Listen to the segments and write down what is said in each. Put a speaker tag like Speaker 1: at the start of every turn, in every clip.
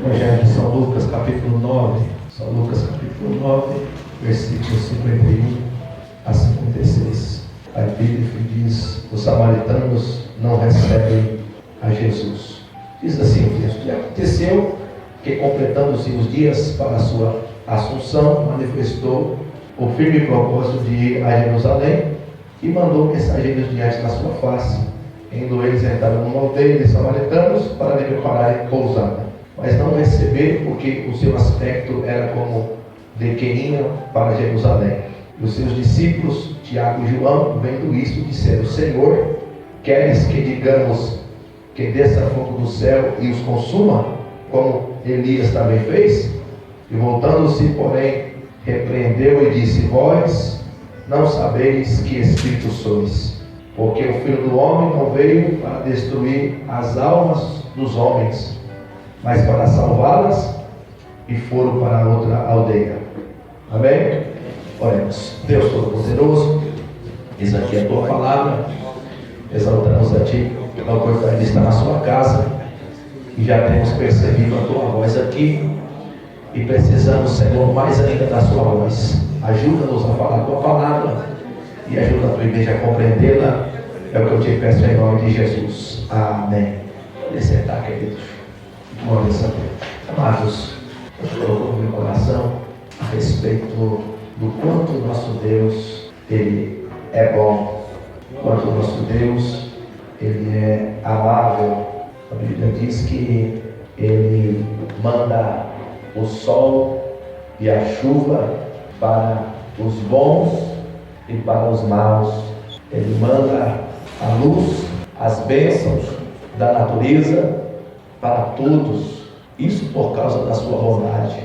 Speaker 1: Evangelho de São Lucas, capítulo 9. São Lucas, capítulo 9, versículos 51 a 56. A Bíblia diz: os samaritanos não recebem a Jesus. Diz assim o texto: e aconteceu que, completando-se os dias para a sua assunção, manifestou o firme propósito de ir a Jerusalém e mandou mensageiros diante da sua face. Indo eles, entraram numa aldeia de samaritanos para lhe prepararem pousada. Mas não receberam, porque o seu aspecto era como de que iam para Jerusalém. E os seus discípulos, Tiago e João, vendo isto, disseram: Senhor, queres que digamos que desça fogo do céu e os consuma, como Elias também fez? E voltando-se, porém, repreendeu e disse: vós não sabeis que espírito sois, porque o Filho do Homem não veio para destruir as almas dos homens, mas para salvá-las. E foram para outra aldeia. Amém? Oremos. Deus Todo-Poderoso, diz aqui a Tua palavra, exaltamos a Ti pela oportunidade de estar na Sua casa, e já temos percebido a Tua voz aqui, e precisamos, Senhor, mais ainda da Sua voz. Ajuda-nos a falar a Tua palavra, e ajuda a Tua igreja a compreendê-la. É o que eu te peço em nome de Jesus. Amém. Pode sentar, queridos. Glória a Deus. Amados, eu coloco no meu coração a respeito do quanto o nosso Deus, Ele é bom, quanto o nosso Deus, Ele é amável. A Bíblia diz que Ele manda o sol e a chuva para os bons e para os maus. Ele manda a luz, as bênçãos da natureza para todos. Isso por causa da sua bondade.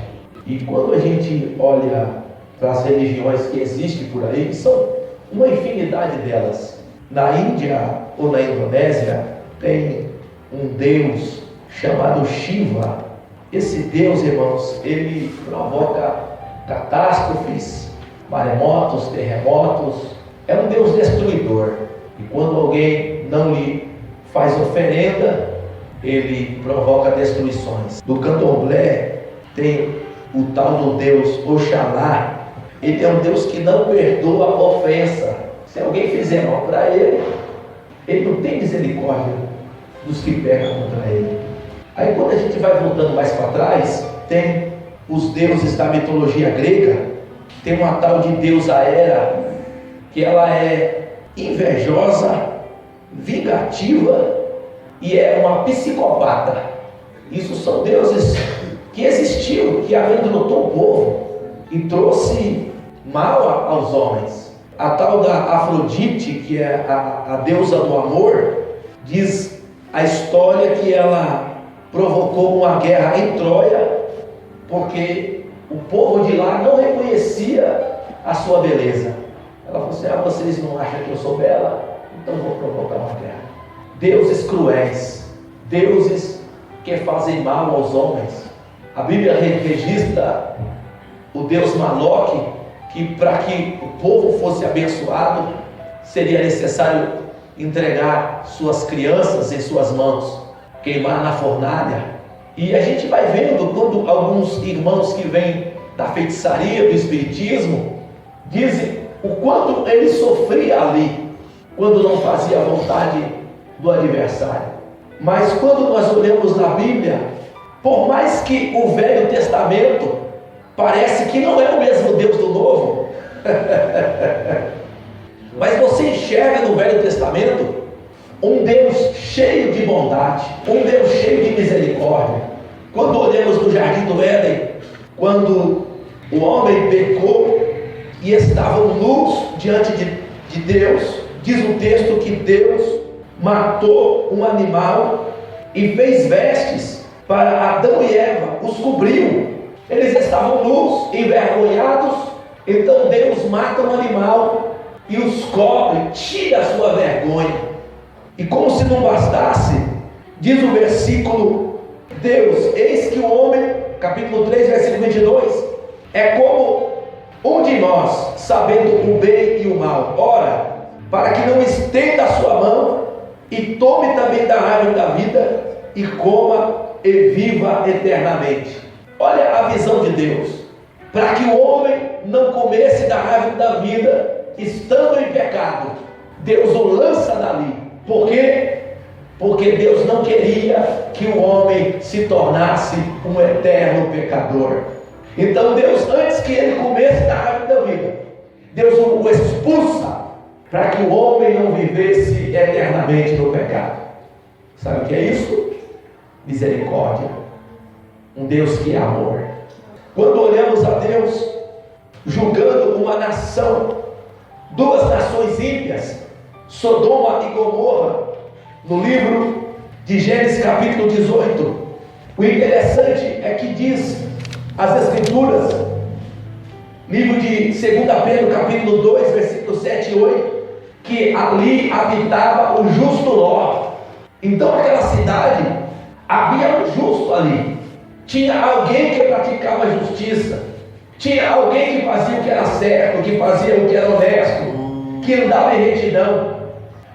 Speaker 1: E quando a gente olha para as religiões que existem por aí, são uma infinidade delas. Na Índia ou na Indonésia tem um deus chamado Shiva. Esse deus, irmãos, ele provoca catástrofes, maremotos, terremotos. É um deus destruidor. E quando alguém não lhe faz oferenda, ele provoca destruições. No candomblé tem o tal do deus Oxalá. Ele é um Deus que não perdoa a ofensa. Se alguém fizer mal para ele, ele não tem misericórdia dos que pecam contra ele. Aí quando a gente vai voltando mais para trás, tem os deuses da mitologia grega. Tem uma tal de deusa Hera, que ela é invejosa, vingativa e é uma psicopata. Isso são deuses que existiam, que amedrontou o povo e trouxe mal aos homens. A tal da Afrodite, que é a deusa do amor, diz a história que ela provocou uma guerra em Troia, porque o povo de lá não reconhecia a sua beleza. Ela falou assim: vocês não acham que eu sou bela? Então vou provocar uma guerra. Deuses cruéis, deuses que fazem mal aos homens. A Bíblia registra o deus Maloque, que para que o povo fosse abençoado, seria necessário entregar suas crianças em suas mãos, queimar na fornalha. E a gente vai vendo quando alguns irmãos que vêm da feitiçaria, do espiritismo, dizem o quanto ele sofria ali, quando não fazia a vontade do adversário. Mas quando nós olhamos na Bíblia, por mais que o Velho Testamento parece que não é o mesmo Deus do Novo, mas você enxerga no Velho Testamento um Deus cheio de bondade, um Deus cheio de misericórdia. Quando olhamos no Jardim do Éden, quando o homem pecou e estavam nus diante de Deus, diz o texto que Deus matou um animal e fez vestes para Adão e Eva, os cobriu. Eles estavam nus, envergonhados. Então Deus mata um animal e os cobre, tira a sua vergonha. E como se não bastasse, diz o versículo: Deus, eis que o homem, capítulo 3, versículo 22, é como um de nós, sabendo o bem e o mal. Ora, para que não estenda a sua mão e tome também da árvore da vida e coma e viva eternamente. Olha a visão de Deus. Para que o homem não comesse da árvore da vida, estando em pecado, Deus o lança dali. Por quê? Porque Deus não queria que o homem se tornasse um eterno pecador. Então Deus, antes que ele comesse da árvore da vida, Deus o expulsa, para que o homem não vivesse eternamente no pecado. Sabe o que é isso? Misericórdia. Um Deus que é amor. Quando olhamos a Deus julgando uma nação, duas nações ímpias, Sodoma e Gomorra, no livro de Gênesis capítulo 18, o interessante é que diz as Escrituras, livro de 2 Pedro capítulo 2, versículos 7 e 8, que ali habitava o justo Ló. Então aquela cidade, havia um justo ali, tinha alguém que praticava a justiça, tinha alguém que fazia o que era certo, que fazia o que era honesto, que andava em retidão.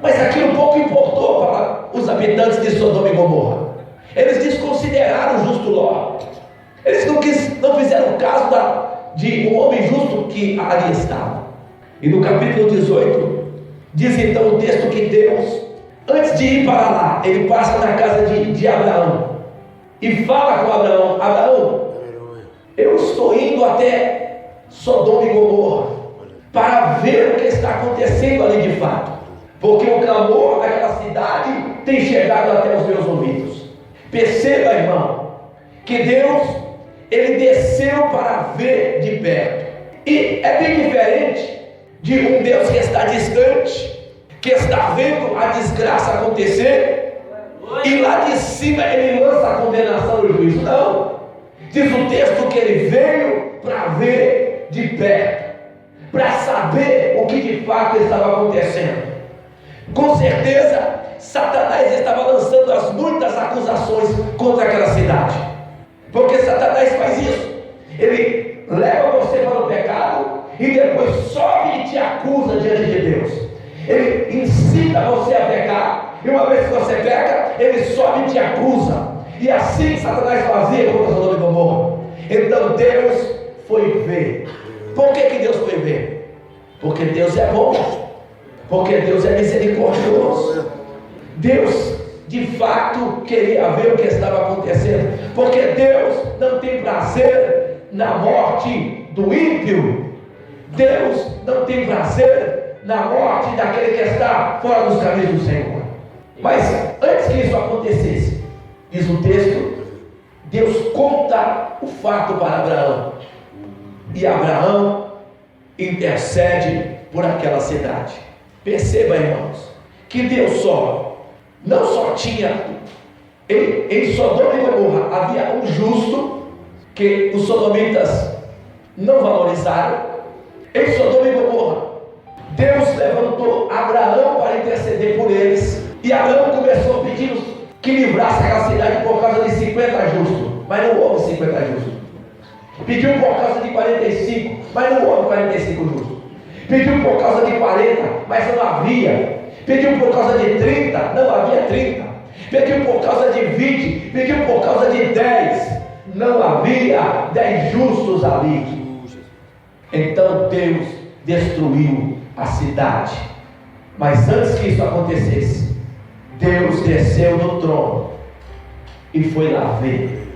Speaker 1: Mas aquilo pouco importou para os habitantes de Sodoma e Gomorra. Eles desconsideraram o justo Ló. Eles não fizeram caso de um homem justo que ali estava. E no capítulo 18 diz então o texto que Deus, antes de ir para lá, ele passa na casa de Abraão e fala com Abraão: Abraão, eu estou indo até Sodoma e Gomorra para ver o que está acontecendo ali de fato, porque o clamor daquela cidade tem chegado até os meus ouvidos. Perceba, irmão, que Deus, ele desceu para ver de perto. E é bem diferente de um Deus que está distante, que está vendo a desgraça acontecer, e lá de cima ele lança a condenação e o juízo. Não, diz o texto que ele veio para ver de perto, para saber o que de fato estava acontecendo. Com certeza Satanás estava lançando as muitas acusações contra aquela cidade, porque Satanás faz isso. Ele leva você para o pecado e depois sobe e te acusa diante de Deus. Ele ensina você a pecar, e uma vez que você peca, ele sobe e te acusa. E assim Satanás fazia contra Sodoma e Gomorra. Então Deus foi ver. Por que Deus foi ver? Porque Deus é bom, porque Deus é misericordioso. Deus de fato queria ver o que estava acontecendo, porque Deus não tem prazer na morte do ímpio. Deus não tem prazer na morte daquele que está fora dos caminhos do Senhor. Mas antes que isso acontecesse, diz o texto, Deus conta o fato para Abraão, e Abraão intercede por aquela cidade. Perceba, irmãos, que Deus não só tinha em Sodoma e Gomorra havia um justo que os sodomitas não valorizaram. Em Sodoma e Gomorra, Deus levantou Abraão para interceder por eles, e Abraão começou a pedir que livrasse aquela cidade por causa de 50 justos, mas não houve 50 justos. Pediu por causa de 45, mas não houve 45 justos. Pediu por causa de 40, mas não havia. Pediu por causa de 30, não havia 30. Pediu por causa de 20, pediu por causa de 10, não havia 10 justos ali. Então Deus destruiu a cidade. Mas antes que isso acontecesse, Deus desceu do trono e foi lá ver.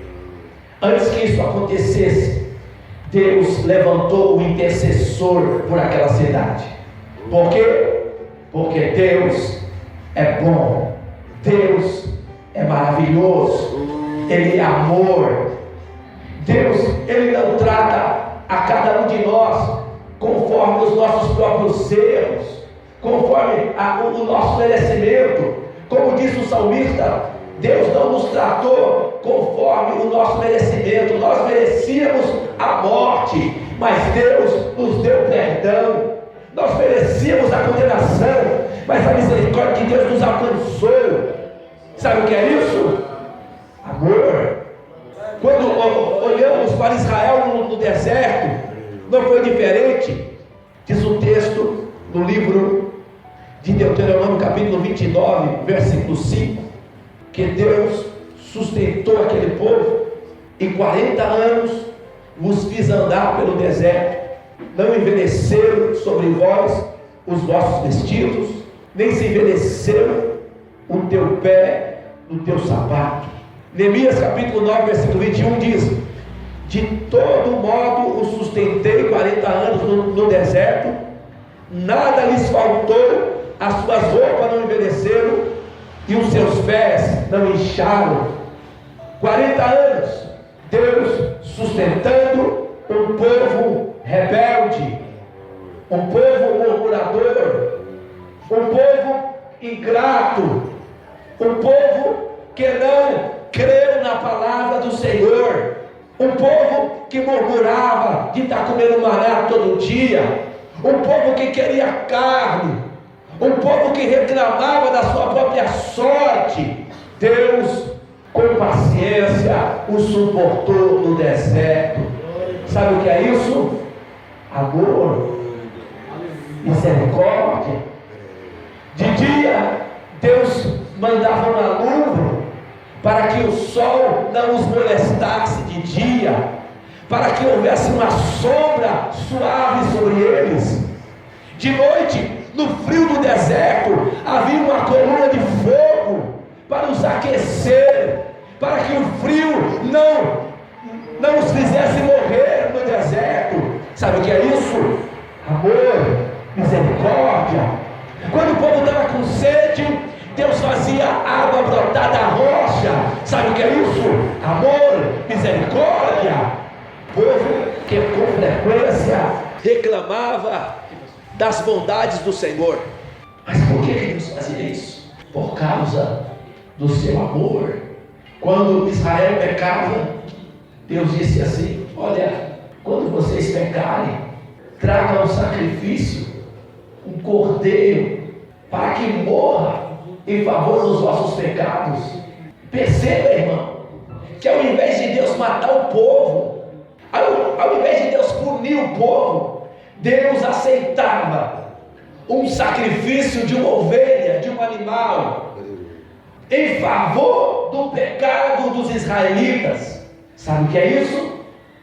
Speaker 1: Antes que isso acontecesse, Deus levantou o intercessor por aquela cidade. Por quê? Porque Deus é bom, Deus é maravilhoso, Ele é amor. Deus, Ele não trata a cada um de nós conforme os nossos próprios erros, conforme o nosso merecimento. Como disse o salmista, Deus não nos tratou conforme o nosso merecimento. Nós merecíamos a morte, mas Deus nos deu perdão. Nós merecíamos a condenação, mas a misericórdia de Deus nos alcançou. Sabe o que é isso? Amor. Quando olhamos para Israel no deserto, não foi diferente. Diz o texto no livro de Deuteronômio capítulo 29, versículo 5, que Deus sustentou aquele povo, e 40 anos vos fiz andar pelo deserto, não envelheceram sobre vós os vossos vestidos, nem se envelheceu o teu pé no teu sapato. Neemias capítulo 9, versículo 21 diz: de todo modo os sustentei 40 anos no deserto, nada lhes faltou, as suas roupas não envelheceram e os seus pés não incharam. 40 anos Deus sustentando um povo rebelde, um povo murmurador, um povo ingrato, um povo que não creu na palavra do Senhor, um povo que murmurava de estar comendo maná todo dia, um povo que queria carne, um povo que reclamava da sua própria sorte. Deus, com paciência, o suportou no deserto. Sabe o que é isso? Amor, misericórdia. De dia, Deus mandava uma nuvem para que o sol não os molestasse de dia, para que houvesse uma sombra suave sobre eles. De noite, no frio do deserto, havia uma coluna de fogo para os aquecer, para que o frio não os fizesse morrer no deserto. Sabe o que é isso? Amor, misericórdia. Quando o povo estava com sede, Deus fazia água brotar da rocha. Sabe o que é isso? Amor, misericórdia. Povo que com frequência reclamava das bondades do Senhor. Mas por que Deus fazia isso? Por causa do seu amor. Quando Israel pecava, Deus disse assim: olha, quando vocês pecarem, tragam um sacrifício, um cordeiro, para que morra em favor dos vossos pecados. Perceba, irmão, que ao invés de Deus matar o povo, ao invés de Deus punir o povo, Deus aceitava um sacrifício de uma ovelha, de um animal, em favor do pecado dos israelitas. Sabe o que é isso?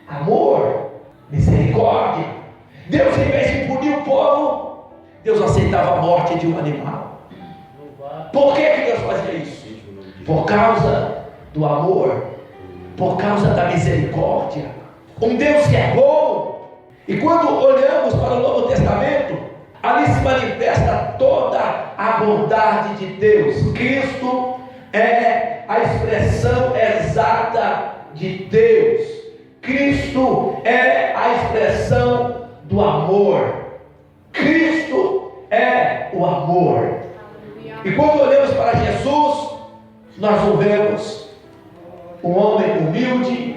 Speaker 1: Amor, misericórdia. Deus, em vez de punir o povo, Deus aceitava a morte de um animal. Por que Deus fazia isso? Por causa do amor, por causa da misericórdia. Um Deus que é bom. E quando olhamos para o Novo Testamento, ali se manifesta toda a bondade de Deus. Cristo é a expressão exata de Deus. Cristo é a expressão do amor. Cristo é o amor. E quando olhamos para Jesus, nós o vemos um homem humilde,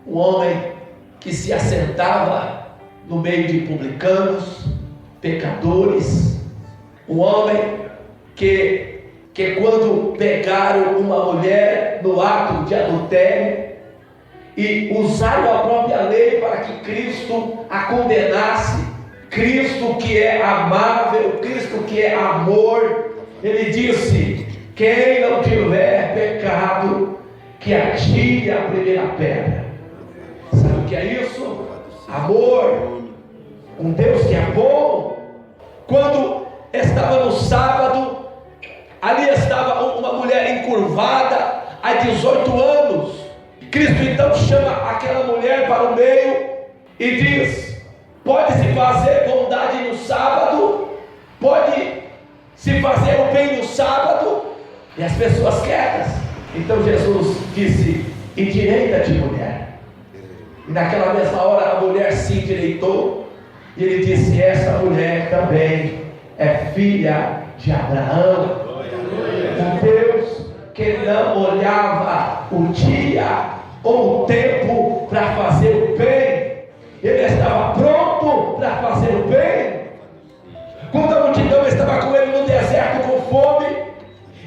Speaker 1: um homem que se assentava no meio de publicanos, pecadores, um homem que quando pegaram uma mulher no ato de adultério e usaram a própria lei para que Cristo a condenasse, Cristo que é amável, Cristo que é amor, ele disse: quem não tiver pecado, que atire a primeira pedra. Sabe o que é isso? Amor. Um Deus que é bom. Quando estava no sábado, ali estava uma mulher encurvada há 18 anos. Cristo então chama aquela mulher para o meio e diz: pode-se fazer bondade no sábado, pode-se fazer o bem no sábado. E as pessoas quietas. Então Jesus disse: endireita-te, mulher. E naquela mesma hora a mulher se endireitou. E ele disse: essa mulher também é filha de Abraão. Um Deus que não olhava o dia ou o tempo para fazer o bem. Ele estava pronto para fazer o bem. Quando a multidão estava com ele no deserto com fome,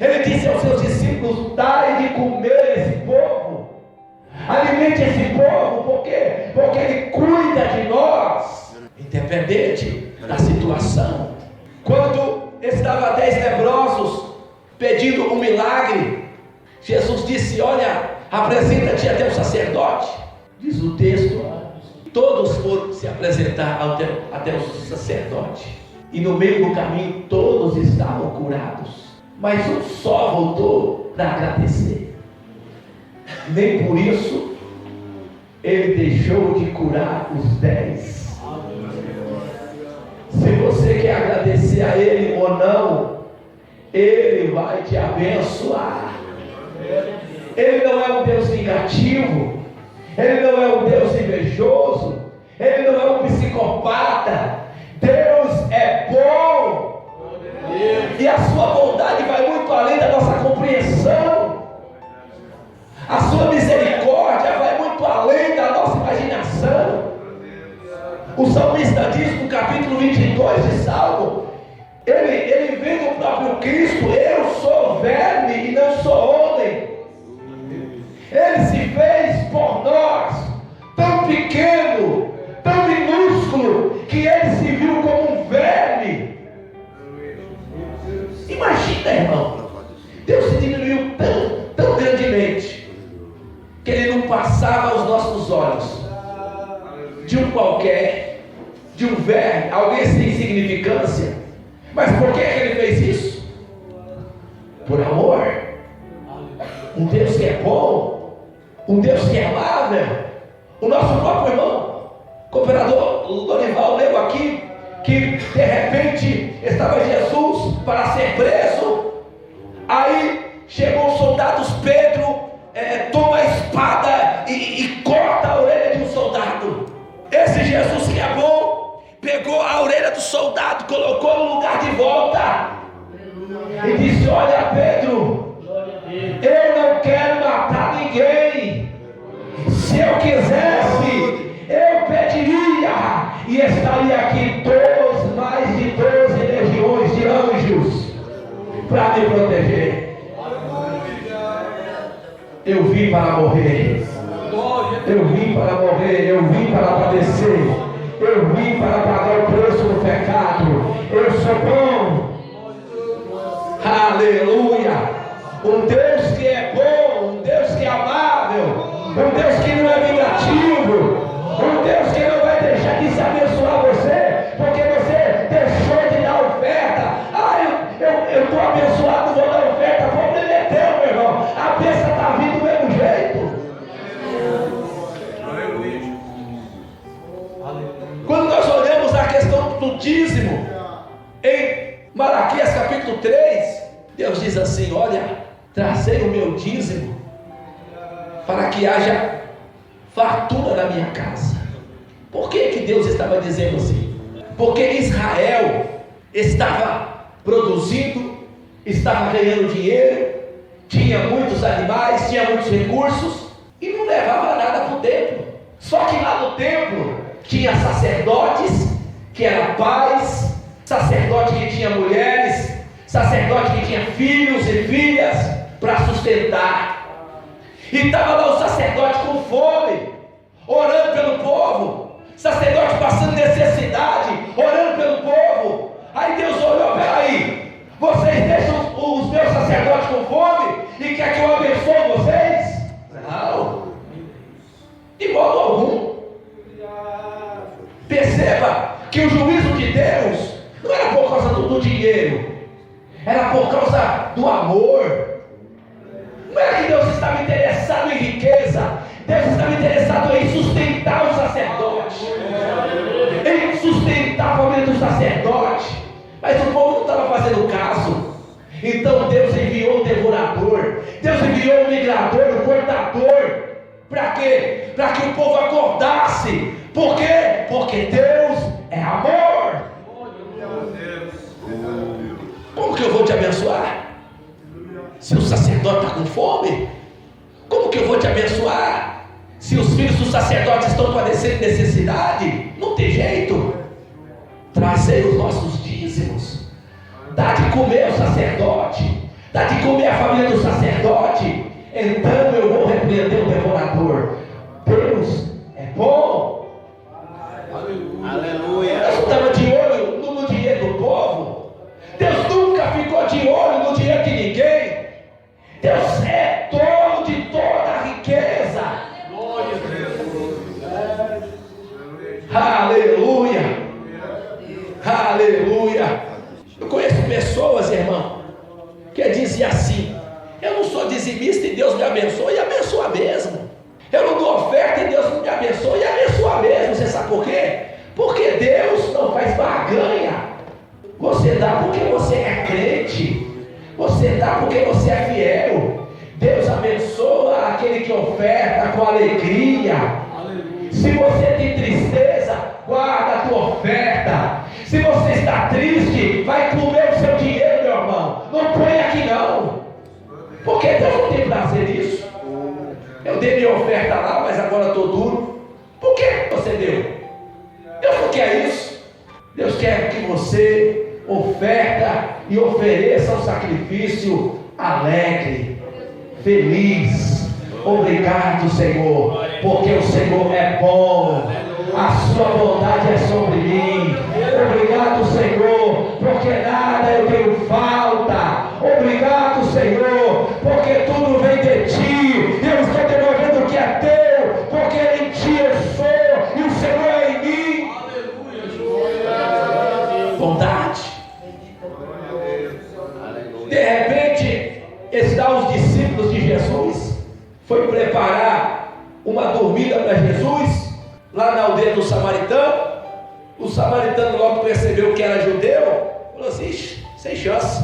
Speaker 1: ele disse aos seus discípulos: dai de comer esse povo, alimente esse povo. Por quê? Porque ele cuida de nós, independente da situação. Quando estava 10 leprosos pedindo um milagre, Jesus disse: olha, apresenta-te até o sacerdote. Diz o texto, todos foram se apresentar até o sacerdote, e no meio do caminho todos estavam curados, mas um só voltou para agradecer. Nem por isso ele deixou de curar os 10. Se você quer agradecer a ele ou não, ele vai te abençoar. Ele não é um Deus vingativo, ele não é um Deus invejoso, ele não é um psicopata. Deus é bom, e a sua bondade vai muito além da nossa compreensão. A sua misericórdia vai muito além da nossa imaginação. O salmista diz no capítulo 22 de Salmo, ele vem do próprio Cristo: eu sou verme e não sou homem. Ele se fez por nós, tão pequeno, tão minúsculo, que ele se viu como um verme. Imagina, irmão, Deus se diminuiu tão grandemente, que ele não passava aos nossos olhos de um qualquer, de um verme, alguém sem significância. Mas por que ele fez isso? Por amor. Um Deus que é bom, um Deus que é amável. O nosso próprio irmão, cooperador Lorival, leu aqui que de repente estava Jesus para ser preso. Aí chegou os soldados, Pedro toma a espada e corta a orelha de um soldado. Esse Jesus que é bom pegou a orelha do soldado, colocou no lugar de volta e disse: olha, Pedro, eu não quero matar ninguém. Se eu quisesse, eu pediria e estaria aqui mais de 12 legiões de anjos para me proteger. Eu vim para morrer, eu vim para morrer, eu vim para padecer, eu vim para pagar o preço do pecado. Eu sou bom. Aleluia. Um Deus que é bom, um Deus que é amável, um Deus que não é vingativo, um Deus que não vai deixar de se abençoar você porque você deixou de dar oferta. Eu estou abençoado, vou dar oferta. O problema é teu, meu irmão. A bênção está vindo do mesmo jeito. Quando nós olhamos a questão do dízimo em Malaquias capítulo 3, Deus diz assim: olha, trazei o meu dízimo para que haja fartura na minha casa. Por que Deus estava dizendo assim? Porque Israel estava produzindo, estava ganhando dinheiro, tinha muitos animais, tinha muitos recursos e não levava nada para o templo. Só que lá no templo tinha sacerdotes que eram pais, sacerdote que tinha mulheres, sacerdote que tinha filhos e filhas para sustentar. E estava lá o sacerdote com fome, orando pelo povo, sacerdote passando necessidade, orando pelo povo. Aí Deus olhou: peraí, vocês deixam os meus sacerdotes com fome e quer que eu abençoe vocês? Não, de modo algum. Perceba que o juízo de Deus não era por causa do dinheiro, era por causa do amor. Não era que Deus estava interessado em riqueza, Deus estava interessado em sustentar o sacerdote, em sustentar a família do sacerdote. Mas o povo não estava fazendo caso. Então Deus enviou o devorador, Deus enviou o migrador, o cortador. Para quê? Para que o povo acordasse. Por quê? Porque Deus é amor. Como que eu vou te abençoar? Se o sacerdote está com fome, como que eu vou te abençoar? Se os filhos do sacerdote estão padecendo necessidade, não tem jeito. Trazei os nossos dízimos, dá de comer ao sacerdote, dá de comer a família do sacerdote. Então eu vou repreender o devorador. Deus é bom.
Speaker 2: Aleluia.
Speaker 1: Deus estava de olho no dinheiro do povo. Deus nunca ficou de olho no dinheiro de ninguém. Deus é todo oferta e Deus não me abençoa, e abençoa mesmo. Você sabe por quê? Porque Deus não faz barganha. Você dá porque você é crente, você dá porque você é fiel. Deus abençoa aquele que oferta com alegria. Se você tem tristeza, guarda a tua oferta. Se você está triste, vai comer o seu dinheiro, meu irmão. Não põe aqui não, porque Deus não tem prazer nisso. Eu dei minha oferta lá, mas agora estou duro. Por que você deu? Deus não quer isso. Deus quer que você oferta e ofereça um sacrifício alegre, feliz. Obrigado, Senhor, porque o Senhor é bom, a sua bondade é sobre mim. Obrigado, Senhor, porque nada eu tenho falta. Obrigado, Senhor, porque tudo vem de ti. Eu estou devolvendo o que é teu, porque em ti eu sou e o Senhor é em mim. Bondade. De repente, está os discípulos de Jesus, foi preparar uma dormida para Jesus, lá na aldeia do samaritano. O samaritano logo percebeu que era judeu, falou assim: sem chance,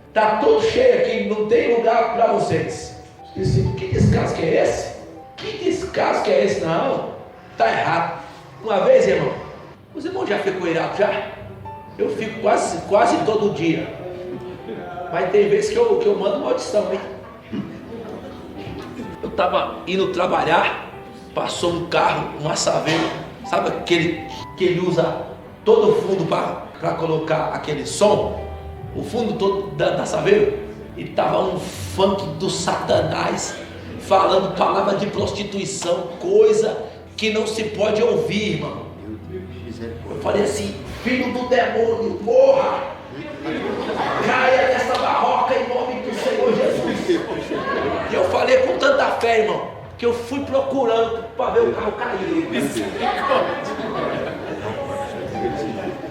Speaker 1: está tudo cheio aqui, não tem lugar para vocês. Disse: que descaso que é esse? Que descaso que é esse? Não, está errado. Uma vez, irmão, os irmãos já ficou irado já? Eu fico quase todo dia, mas tem vezes que eu mando maldição, hein? Eu estava indo trabalhar, passou um carro, um assaveiro, sabe aquele que ele usa todo o fundo para colocar aquele som, o fundo todo da assaveiro, e estava um funk do Satanás, falando palavra de prostituição, coisa que não se pode ouvir, irmão. Eu falei assim: filho do demônio, morra, caia nessa barroca em nome do Senhor Jesus. E eu falei com tanta fé, irmão, que eu fui procurando para ver o carro cair.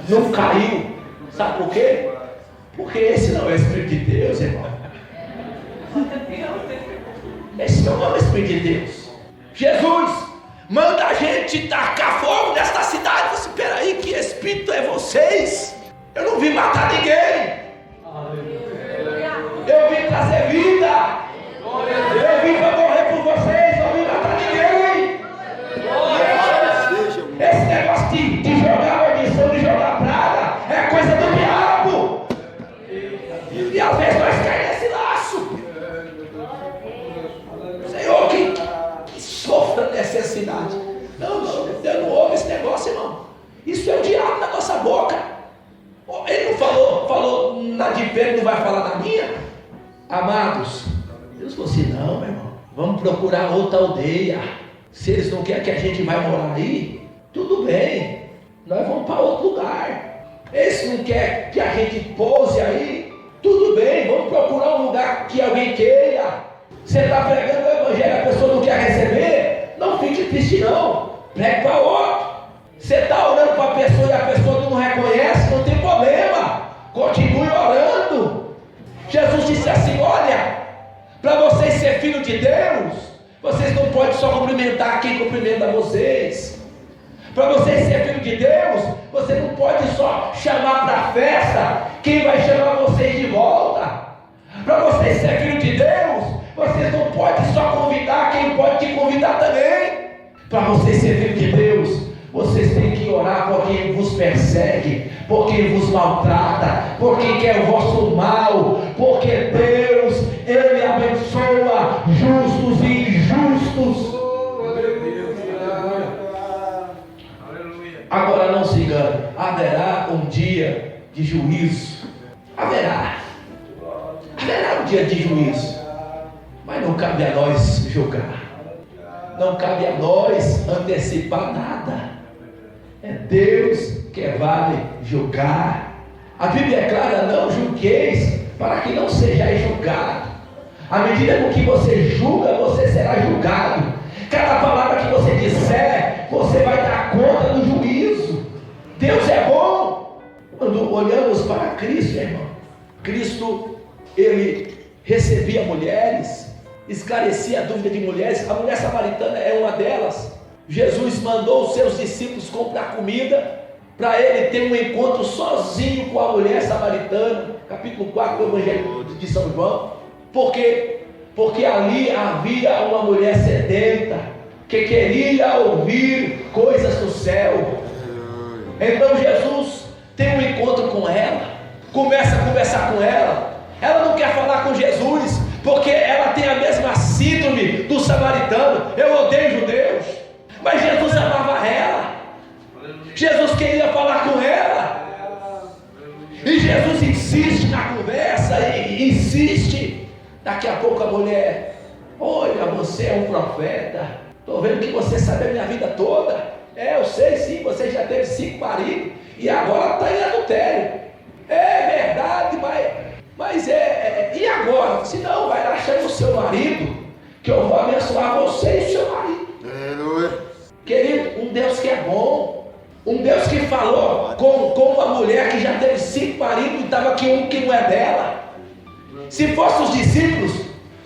Speaker 1: Não caiu. Sabe por quê? Porque esse não é o Espírito de Deus, irmão. Esse não é o Espírito de Deus. Jesus manda a gente tacar fogo nesta cidade. Você, peraí, que espírito é vocês? Eu não vim matar ninguém. Eu vim trazer vida. Eu vim para morrer por vocês. Não vim matar ninguém. Esse negócio de jogar maldição, de jogar praga, é coisa do diabo. E às vezes nós caímos nesse laço. Senhor, que sofra necessidade. Não, Deus não ouve esse negócio, irmão. Isso é o diabo na nossa boca. Ele não falou na de pé, não vai falar na minha? Amados, Deus falou assim: não, meu irmão, vamos procurar outra aldeia. Se eles não querem que a gente vai morar aí, tudo bem, nós vamos para outro lugar. Eles não querem que a gente pouse aí, tudo bem, vamos procurar um lugar que alguém queira. Você está pregando o evangelho, a pessoa não quer receber, não fique triste não, pregue para outro. Você está orando para a pessoa e a pessoa não reconhece, não tem problema, continue orando. Jesus disse assim: olha, para vocês ser filho de Deus, vocês não podem só cumprimentar quem cumprimenta vocês. Para vocês ser filho de Deus, você não pode só chamar para a festa quem vai chamar vocês de volta. Para vocês ser filho de Deus, vocês não podem só convidar quem pode te convidar também. Para vocês ser filho de Deus, vocês têm que orar por quem vos persegue, por quem vos maltrata, por quem quer o vosso mal, porque Deus, Ele abençoa justos e injustos. Agora não se engane, haverá um dia de juízo. Haverá um dia de juízo, mas não cabe a nós julgar, não cabe a nós antecipar nada. É Deus que vale julgar. A Bíblia é clara: não julgueis para que não sejais julgado. À medida com que você julga, você será julgado. Cada palavra que você disser, você vai dar conta do juízo. Deus é bom. Quando olhamos para Cristo, irmão, Cristo, Ele recebia mulheres, esclarecia a dúvida de mulheres. A mulher samaritana é uma delas. Jesus mandou os seus discípulos comprar comida para ele ter um encontro sozinho com a mulher samaritana. Capítulo 4 do Evangelho de São João. Por quê? Porque ali havia uma mulher sedenta que queria ouvir coisas do céu. Então Jesus tem um encontro com ela, começa a conversar com ela. Ela não quer falar com Jesus, porque ela tem a mesma síndrome do samaritano. Eu odeio judeus. Mas Jesus amava ela. Jesus queria falar com ela. E Jesus insiste na conversa e insiste. Daqui a pouco a mulher: olha, você é um profeta. Estou vendo que você sabe a minha vida toda. Eu sei sim, você já teve 5 maridos e agora está em adultério. É verdade, mas e agora? Se não, vai lá, chama o seu marido, que eu vou abençoar você e o seu marido. Aleluia. Querido, um Deus que é bom, um Deus que falou com uma mulher que já teve 5 maridos e estava aqui um que não é dela. Se fossem os discípulos,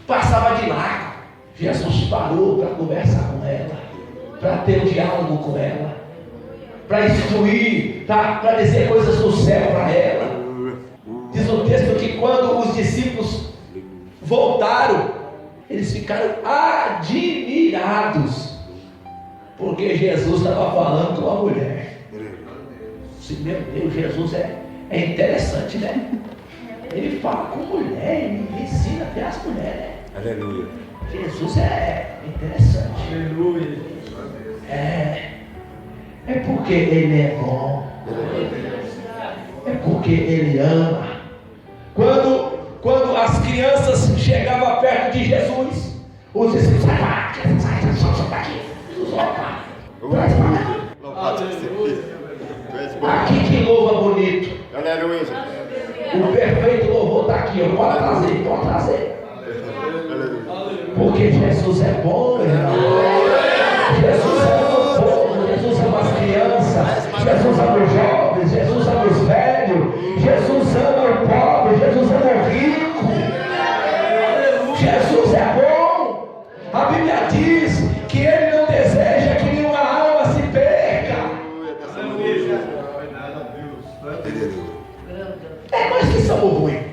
Speaker 1: passava de lá. Jesus parou para conversar com ela, para ter um diálogo com ela, para instruir, para dizer coisas do céu para ela. Diz o texto que quando os discípulos voltaram, eles ficaram admirados, porque Jesus estava falando com a mulher. Meu Deus, Jesus é interessante, né? Ele fala com mulher, ele ensina até as mulheres. Aleluia. Jesus é interessante. Aleluia. É porque ele é bom. É porque ele ama. Quando as crianças chegavam perto de Jesus, os discípulos: sai daqui. Aqui que louva bonito. Aleluia. O perfeito louvor está aqui. Pode trazer. Porque Jesus é bom, irmão. Jesus ama o povo, Jesus ama as crianças, Jesus ama os jovens, Jesus ama os velhos, Jesus ama o pobre, Jesus ama o rico. Jesus é bom. A Bíblia diz que Ele não deseja que nenhuma alma se perca. É nós que somos ruins.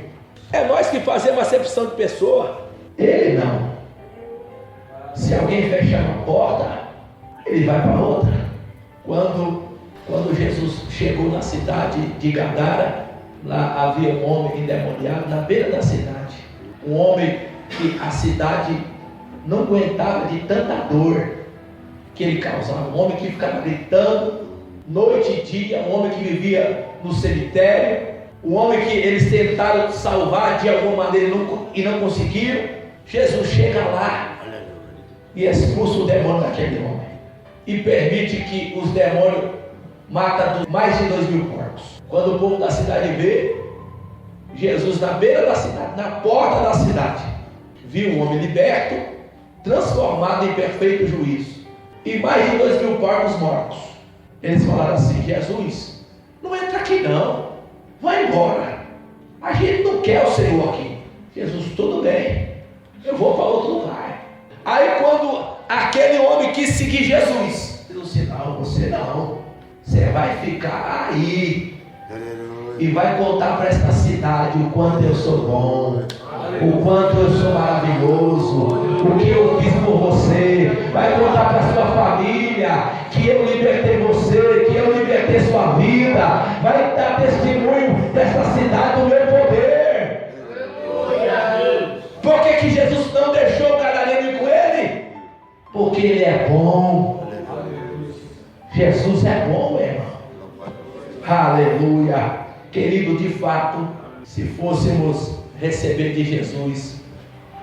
Speaker 1: É nós que fazemos acepção de pessoa. Ele não. Se alguém fechar uma porta, ele vai para outra. Quando Jesus chegou na cidade de Gadara, lá havia um homem endemoniado na beira da cidade. Um homem que a cidade não aguentava de tanta dor que ele causava. Um homem que ficava gritando noite e dia. Um homem que vivia no cemitério. Um homem que eles tentaram salvar de alguma maneira e não conseguiram. Jesus chega lá e expulsa o demônio daquele homem e permite que os demônios matem mais de 2.000 porcos. Quando o povo da cidade vê Jesus na beira da cidade, na porta da cidade, viu um homem liberto, transformado em perfeito juízo, e mais de 2.000 porcos mortos. Eles falaram assim: Jesus, não entra aqui não, vai embora, a gente não quer o Senhor aqui. Jesus: tudo bem, eu vou para outro lugar. Aí quando aquele homem quis seguir Jesus, ele disse: não, você não, você vai ficar aí e vai contar para esta cidade o quanto eu sou bom, o quanto eu sou maravilhoso, o que eu fiz por você. Vai contar para a sua família que eu libertei você, que eu libertei sua vida. Vai dar testemunho desta cidade do meu poder. Por que Jesus não deixou o gadareno ir com ele? Porque ele é bom. Jesus é bom, irmão. Aleluia. Querido, de fato, se fôssemos receber de Jesus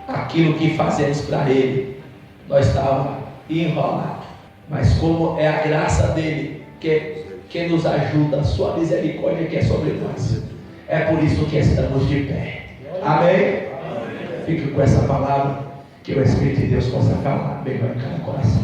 Speaker 1: aquilo que fazemos para Ele, nós estávamos enrolados. Mas como é a graça dele que nos ajuda, a sua misericórdia que é sobre nós, é por isso que estamos de pé. Amém? Fique com essa palavra, que o Espírito de Deus possa falar bem no cada coração.